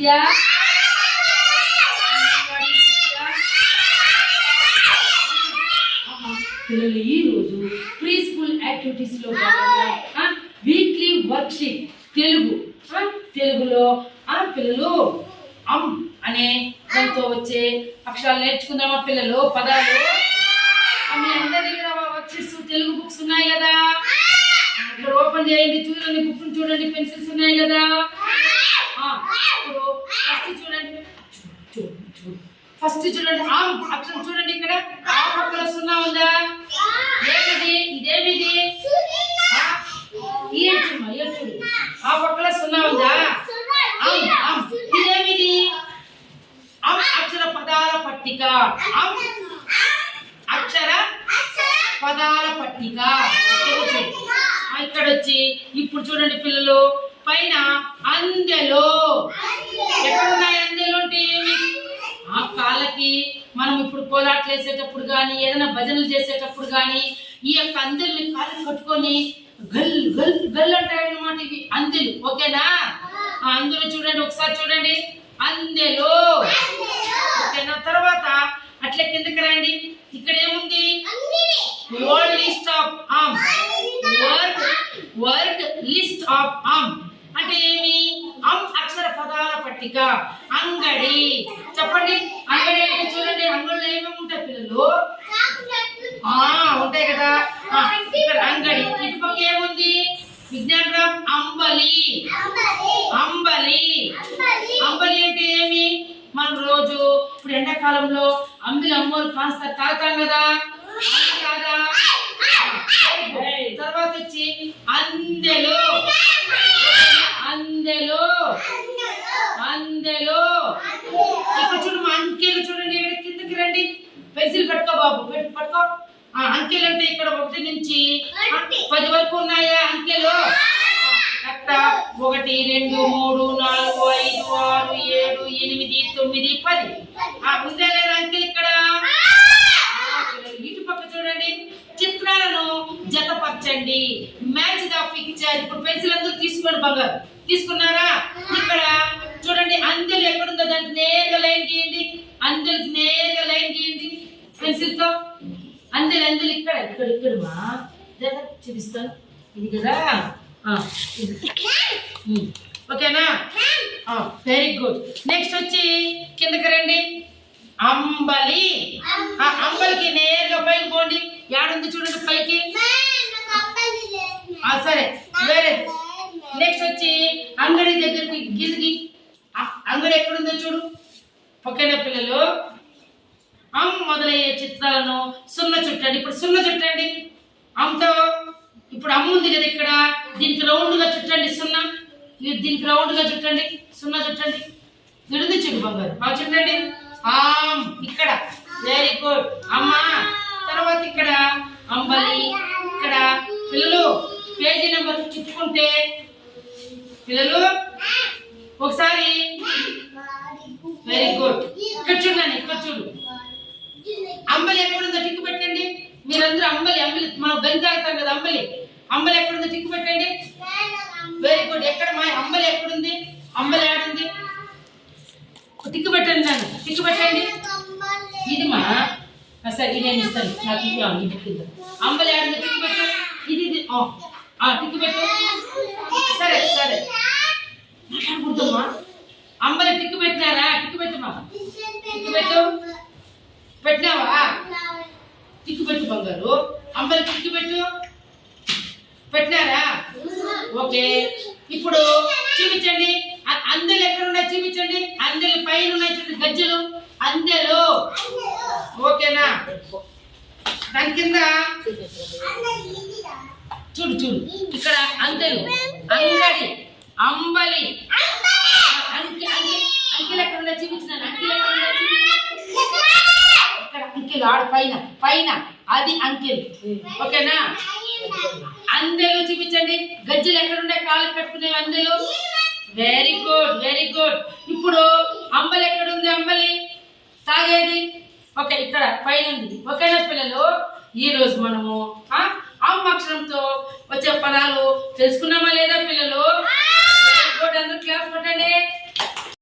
నిత్య పిల్లలు ఈ రోజు ప్రీ స్కూల్ యాక్టివిటీస్ లో భాగంగా వీక్లీ వర్క్ షీట్ తెలుగులో పిల్లలు అమ్ అనే దాంతో వచ్చే అక్షరాలు నేర్చుకుందామా పిల్లలు? పదాలు మీ అందరి దగ్గర వర్క్ షీట్స్ తెలుగు బుక్స్ ఉన్నాయి కదా, ఇక్కడ ఓపెన్ చేయండి, చూడండి, బుక్ చూడండి, పెన్సిల్స్ ఉన్నాయి కదా. ఇప్పుడు ఫస్ట్ చూడండి ఆమ్ అక్షరం చూడండి, ఇక్కడ ఆమ్ అక్షరం సున్నా ఉందా? ఏమిది? ఇదేమిది? చూడు ఆ పక్కన సున్నా ఉందా? ఇదేమిది? అక్షర పదాల పట్టిక. అక్షర పదాల పట్టిక ఇక్కడ వచ్చి ఇప్పుడు చూడండి పిల్లలు, పైన అందెలో ఎక్కడున్నాయి? అందెలు అంటే ఏమి? ఆ కాళ్ళకి మనం ఇప్పుడు కోలాట్లు వేసేటప్పుడు కానీ ఏదైనా భజనలు చేసేటప్పుడు కానీ ఈ యొక్క అందెల్ని కాళ్ళకి కట్టుకొని గల్ గల్ గల్ అంటాయన్నమాట. ఇవి అందెలు, ఓకేనా? అందులో చూడండి, ఒకసారి చూడండి, అందెలు, ఓకేనా? తర్వాత అట్లా కిందకి రండి, ఇక్కడ ఏముంది? Word list of am. Word list of am అంటే ఏమి? అక్షర పదాల పట్టిక. అంగడి చెప్పండి, అంగడి అంటే చూడండి, అంగడిలో ఏమేమి ఉంటాయి పిల్లలు? ఉంటాయి కదా. ఇక్కడ అంగడి, ఇటుపక్క ఏముంది? విజ్ఞానరామ్ అంబలి. అంబలి అంబలి అంటే ఏమి? మనం రోజు ఇప్పుడు ఎండాకాలంలో అంబలి అమ్మోలు కాస్తారు, తాగుతాం కదా, కాదా? తర్వాత వచ్చి అందెలు. అందెలు అందెలు ఇక్కడ చూడు, అంకెలు చూడండి, ఇక్కడ కిందకి రండి, పెన్సిల్ పట్టుకో బాబు, పట్టుకో. అంకెలు అంటే ఇక్కడ 1 నుంచి 10 వరకు ఉన్నాయా అంకెలు? అక్కడ 1 2 3 4 5 6 7 8 9 10 ఉందా లేదా అంకెలు ఇక్కడ? ఇటు పక్క చూడండి, చిత్రాలను జతపరచండి, మ్యాచ్ ద పిక్చర్. ఇప్పుడు పెన్సిల్ అందరూ తీసుకోండి, బంగారు తీసుకున్నారా? ఇక్కడ చూడండి, అందెలు ఎక్కడుందో దానికి నేరుగా లైన్ గీయండి, అందెలు నేరుగా లైన్ గీయండి పెన్సిల్ తో. అందెలు అందెలు ఇక్కడ ఇక్కడ ఇక్కడ మా చూపిస్తాను, ఇది కదా, ఓకేనా? Very good. నెక్స్ట్ వచ్చి కిందకి రండి, అంబలి. అంబలికి నేరుగా పైకి పోండి, ఏడుంది చూడండి పైకి, సరే వేరే. నెక్స్ట్ వచ్చి అంగడి దగ్గరికి గిరిగి, అంగడి ఎక్కడుందో చూడు, ఓకేనా పిల్లలు? మొదలయ్యే చిత్రాలను సున్న చుట్టండి. ఇప్పుడు సున్న చుట్టండి అమ్మతో. ఇప్పుడు అమ్మ ఉంది కదా ఇక్కడ, దీనికి రౌండ్ గా చుట్టండి సున్నా, దీనికి రౌండ్ గా చుట్టండి, సున్నా చుట్టండి, విడుది చూడు బంగారు, బాగా చుట్టండి. ఇక్కడ వెరీ గుడ్ అమ్మ. తర్వాత ఇక్కడ అంబలి. ఇక్కడ పిల్లలు పేజీ నెంబర్ చుట్టుకుంటే పిల్లలు ఒకసారి వెరీ గుడ్. ఇక్కడ చూడండి, ఇక్కడ చూడు, అంబలి ఎక్కడుందో టిక్కు పెట్టండి. మీరందరూ అంబలి అంబలి మనం బెంజ్ తాగుతాం కదా, అంబలి అంబలి ఎక్కడుందో టిక్కు పెట్టండి. Very good. ఎక్కడ మా అంబలి ఎక్కడుంది? అంబలి ఆడుంది, టిక్కు పెట్టండి, నన్ను టిక్కు పెట్టండి. ఇది మా సరే, నేను ఇస్తాను, నాకు ఇది అంబలి ఆడుంది, టిక్కు పెట్టు. ఇది టిక్కు పెట్టు. సరే సరే మాట్లాడకూడదమ్మా. అంబలి టిక్కు పెట్టినారా? టిక్కు పెట్టమ్మా, టిక్కు పెట్టు. పెట్టినావా? టిక్కు పెట్టు బంగారు. అంబలి టిక్కు పెట్టు. పెట్టినారా? ఓకే. ఇప్పుడు చూపించండి, అందెలు ఎక్కడ ఉన్నాయి చూపించండి. అందెలు పైన ఉన్నాయి చూడండి, గజ్జలు, అందెలు, ఓకేనా? దాని కింద చూడు చూడు, ఇక్కడ అందెలు, అంగడి, అంబలి, అంకెలు ఎక్కడ ఉన్నాయి చూపించినాను. అంకెలు ఎక్కడ ఉన్నాయి ఇక్కడ, అంకెలు ఆడ పైన పైన, అది అంకెలు, ఓకేనా? అందెలు చూపించండి. గజ్జలు ఎక్కడ ఉన్నాయి కాళ్ళు కట్టుకునే అందెలు? Very good very good. ఇప్పుడు అంబలి ఎక్కడ ఉంది? అంబలి తాగేది ఓకే, ఇక్కడ పైన ఉంది, ఓకేనా పిల్లలు? ఈ రోజు మనము అమ్మ అక్షరంతో వచ్చే పదాలు తెలుసుకున్నామా లేదా పిల్లలు? అందరూ క్లాస్ కొట్టండి.